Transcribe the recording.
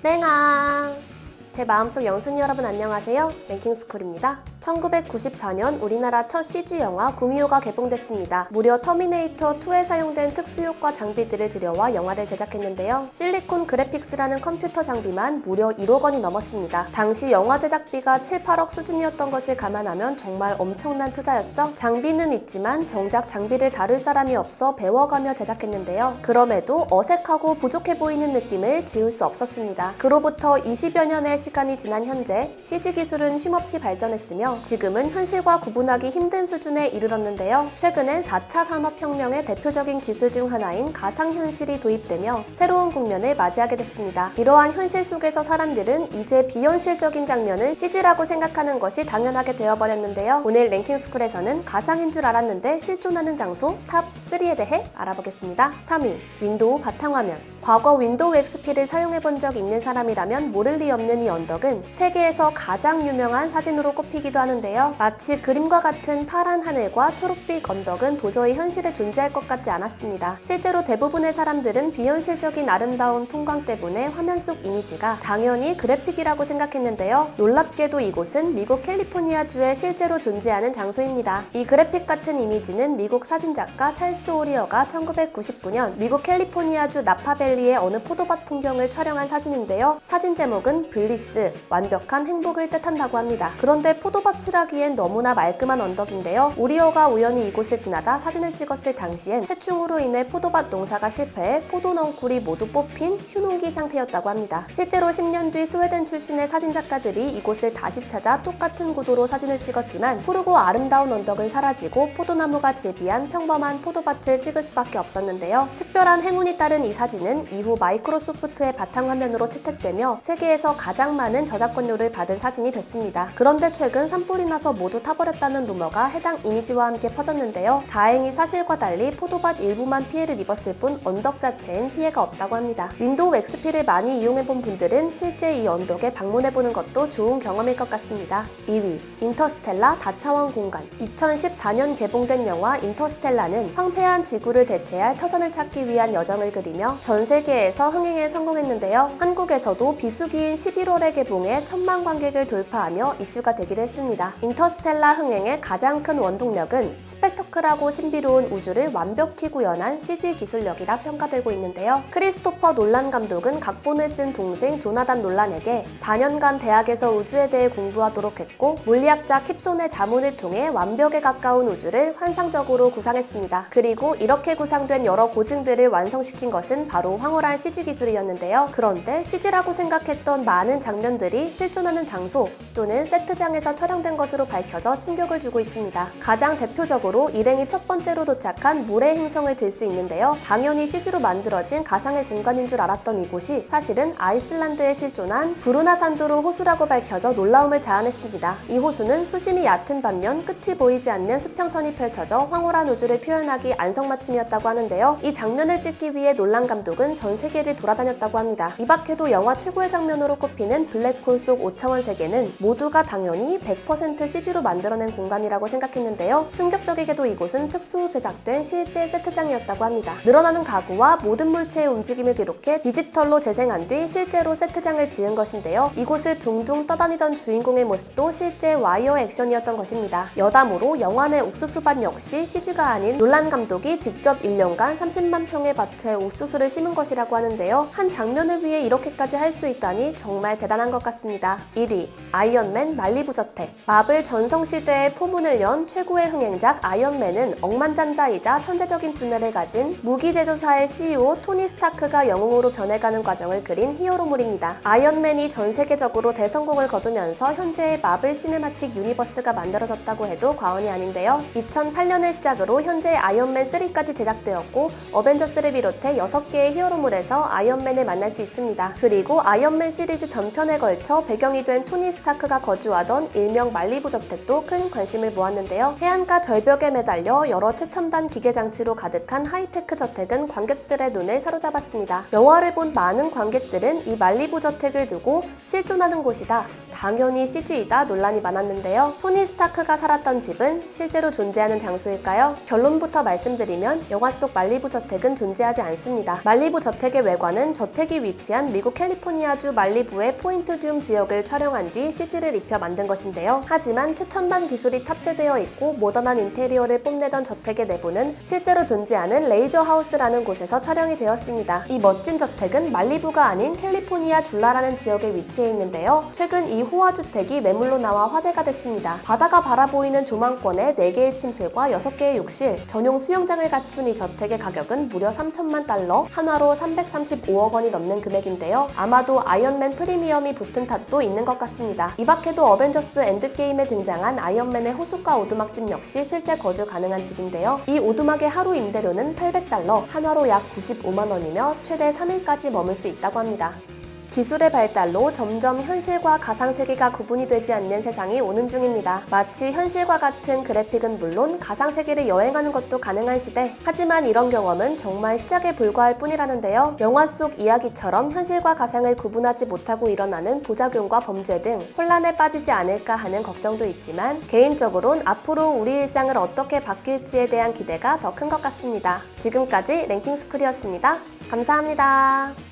땡아! 제 마음속 영순이 여러분 안녕하세요. 랭킹스쿨입니다. 1994년 우리나라 첫 CG 영화 구미호가 개봉됐습니다. 무려 터미네이터2에 사용된 특수효과 장비들을 들여와 영화를 제작했는데요. 실리콘 그래픽스라는 컴퓨터 장비만 무려 1억 원이 넘었습니다. 당시 영화 제작비가 7, 8억 수준이었던 것을 감안하면 정말 엄청난 투자였죠. 장비는 있지만 정작 장비를 다룰 사람이 없어 배워가며 제작했는데요. 그럼에도 어색하고 부족해 보이는 느낌을 지울 수 없었습니다. 그로부터 20여 년의 시간이 지난 현재 CG 기술은 쉼없이 발전했으며 지금은 현실과 구분하기 힘든 수준에 이르렀는데요. 최근엔 4차 산업혁명의 대표적인 기술 중 하나인 가상현실이 도입되며 새로운 국면을 맞이하게 됐습니다. 이러한 현실 속에서 사람들은 이제 비현실적인 장면을 CG라고 생각하는 것이 당연하게 되어버렸는데요. 오늘 랭킹스쿨에서는 가상인 줄 알았는데 실존하는 장소 탑3에 대해 알아보겠습니다. 3위, 윈도우 바탕화면. 과거 윈도우 XP를 사용해본 적 있는 사람이라면 모를 리 없는 이 언덕은 세계에서 가장 유명한 사진으로 꼽히기도 하는데요. 마치 그림과 같은 파란 하늘과 초록빛 언덕은 도저히 현실에 존재할 것 같지 않았습니다. 실제로 대부분의 사람들은 비현실적인 아름다운 풍광 때문에 화면 속 이미지가 당연히 그래픽이라고 생각했는데요. 놀랍게도 이곳은 미국 캘리포니아주에 실제로 존재하는 장소입니다. 이 그래픽 같은 이미지는 미국 사진작가 찰스 오리어가 1999년 미국 캘리포니아주 나파밸리의 어느 포도밭 풍경을 촬영한 사진인데요. 사진 제목은 블리스, 완벽한 행복을 뜻한다고 합니다. 그런데 포도밭이라기엔 너무나 말끔한 언덕인데요. 오리어가 우연히 이곳을 지나다 사진을 찍었을 당시엔 해충으로 인해 포도밭 농사가 실패해 포도 넝쿨이 모두 뽑힌 휴농기 상태였다고 합니다. 실제로 10년 뒤 스웨덴 출신의 사진작가들이 이곳을 다시 찾아 똑같은 구도로 사진을 찍었지만 푸르고 아름다운 언덕은 사라지고 포도나무가 즐비한 평범한 포도밭을 찍을 수밖에 없었는데요. 특별한 행운이 따른 이 사진은 이후 마이크로소프트의 바탕화면으로 채택되며 세계에서 가장 많은 저작권료를 받은 사진이 됐습니다. 그런데 최근 산불이 나서 모두 타버렸다는 루머가 해당 이미지와 함께 퍼졌는데요. 다행히 사실과 달리 포도밭 일부만 피해를 입었을 뿐 언덕 자체엔 피해가 없다고 합니다. 윈도우 XP를 많이 이용해본 분들은 실제 이 언덕에 방문해보는 것도 좋은 경험일 것 같습니다. 2위, 인터스텔라 다차원 공간. 2014년 개봉된 영화 인터스텔라는 황폐한 지구를 대체할 터전을 찾기 위한 여정을 그리며 전 세계에서 흥행에 성공했는데요. 한국에서도 비수기인 11월에 개봉해 1000만 관객을 돌파하며 이슈가 되기도 했습니다. 인터스텔라 흥행의 가장 큰 원동력은 스펙터클하고 신비로운 우주를 완벽히 구현한 CG 기술력이라 평가되고 있는데요. 크리스토퍼 놀란 감독은 각본을 쓴 동생 조나단 놀란에게 4년간 대학에서 우주에 대해 공부하도록 했고 물리학자 킵손의 자문을 통해 완벽에 가까운 우주를 환상적으로 구상했습니다. 그리고 이렇게 구상된 여러 고증들을 완성시킨 것은 바로 황홀한 CG 기술이었는데요. 그런데 CG라고 생각했던 많은 장면들이 실존하는 장소 또는 세트장에서 촬영된 것으로 밝혀져 충격을 주고 있습니다. 가장 대표적으로 일행이 첫 번째로 도착한 물의 행성을 들 수 있는데요. 당연히 CG로 만들어진 가상의 공간인 줄 알았던 이곳이 사실은 아이슬란드에 실존한 브루나산도르 호수라고 밝혀져 놀라움을 자아냈습니다. 이 호수는 수심이 얕은 반면 끝이 보이지 않는 수평선이 펼쳐져 황홀한 우주를 표현하기 안성맞춤이었다고 하는데요. 이 장면을 찍기 위해 놀란 감독은 전 세계를 돌아다녔다고 합니다. 이 밖에도 영화 최고의 장면으로 꼽히는 블랙홀 속 5차원 세계는 모두가 당연히 100% CG로 만들어낸 공간이라고 생각했는데요. 충격적이게도 이곳은 특수 제작된 실제 세트장이었다고 합니다. 늘어나는 가구와 모든 물체의 움직임을 기록해 디지털로 재생한 뒤 실제로 세트장을 지은 것인데요. 이곳을 둥둥 떠다니던 주인공의 모습도 실제 와이어 액션이었던 것입니다. 여담으로 영화 내 옥수수밭 역시 CG가 아닌 놀란 감독이 직접 1년간 30만 평의 밭에 옥수수를 심은 것이라고 하는데요. 한 장면을 위해 이렇게까지 할 수 있다니 정말 대단한 것 같습니다. 1위, 아이언맨 말리부 저택. 마블 전성시대의 포문을 연 최고의 흥행작 아이언맨은 억만장자이자 천재적인 두뇌를 가진 무기 제조사의 CEO 토니 스타크가 영웅으로 변해가는 과정을 그린 히어로물입니다. 아이언맨이 전 세계적으로 대성공을 거두면서 현재의 마블 시네마틱 유니버스가 만들어졌다고 해도 과언이 아닌데요. 2008년을 시작으로 현재 아이언맨 3까지 제작되었고 어벤져스를 비롯해 6개의 히어로물에서 아이언맨을 만날 수 있습니다. 그리고 아이언맨 시리즈 전편에 걸쳐 배경이 된 토니 스타크가 거주하던 일명 말리부 저택도 큰 관심을 모았는데요. 해안가 절벽에 매달려 달려 여러 최첨단 기계 장치로 가득한 하이테크 저택은 관객들의 눈을 사로잡았습니다. 영화를 본 많은 관객들은 이 말리부 저택을 두고 실존하는 곳이다, 당연히 CG이다 논란이 많았는데요. 토니 스타크가 살았던 집은 실제로 존재하는 장소일까요? 결론부터 말씀드리면 영화 속 말리부 저택은 존재하지 않습니다. 말리부 저택의 외관은 저택이 위치한 미국 캘리포니아주 말리부의 포인트 듐 지역을 촬영한 뒤 CG를 입혀 만든 것인데요. 하지만 최첨단 기술이 탑재되어 있고 모던한 인테리어를 뽐내던 저택의 내부는 실제로 존재하는 레이저 하우스라는 곳에서 촬영이 되었습니다. 이 멋진 저택은 말리부가 아닌 캘리포니아 졸라라는 지역에 위치해 있는데요. 최근 이 호화주택이 매물로 나와 화제가 됐습니다. 바다가 바라보이는 조망권에 4개의 침실과 6개의 욕실, 전용 수영장을 갖춘 이 저택의 가격은 무려 3천만 달러, 한화로 335억 원이 넘는 금액인데요. 아마도 아이언맨 프리미엄이 붙은 탓도 있는 것 같습니다. 이 밖에도 어벤져스 엔드게임에 등장한 아이언맨의 호숫가 오두막집 역시 실제 거주 가능한 집인데요. 이 오두막의 하루 임대료는 800달러, 한화로 약 95만 원이며 최대 3일까지 머물 수 있다고 합니다. 기술의 발달로 점점 현실과 가상세계가 구분이 되지 않는 세상이 오는 중입니다. 마치 현실과 같은 그래픽은 물론 가상세계를 여행하는 것도 가능한 시대. 하지만 이런 경험은 정말 시작에 불과할 뿐이라는데요. 영화 속 이야기처럼 현실과 가상을 구분하지 못하고 일어나는 부작용과 범죄 등 혼란에 빠지지 않을까 하는 걱정도 있지만 개인적으론 앞으로 우리 일상을 어떻게 바뀔지에 대한 기대가 더 큰 것 같습니다. 지금까지 랭킹스쿨이었습니다. 감사합니다.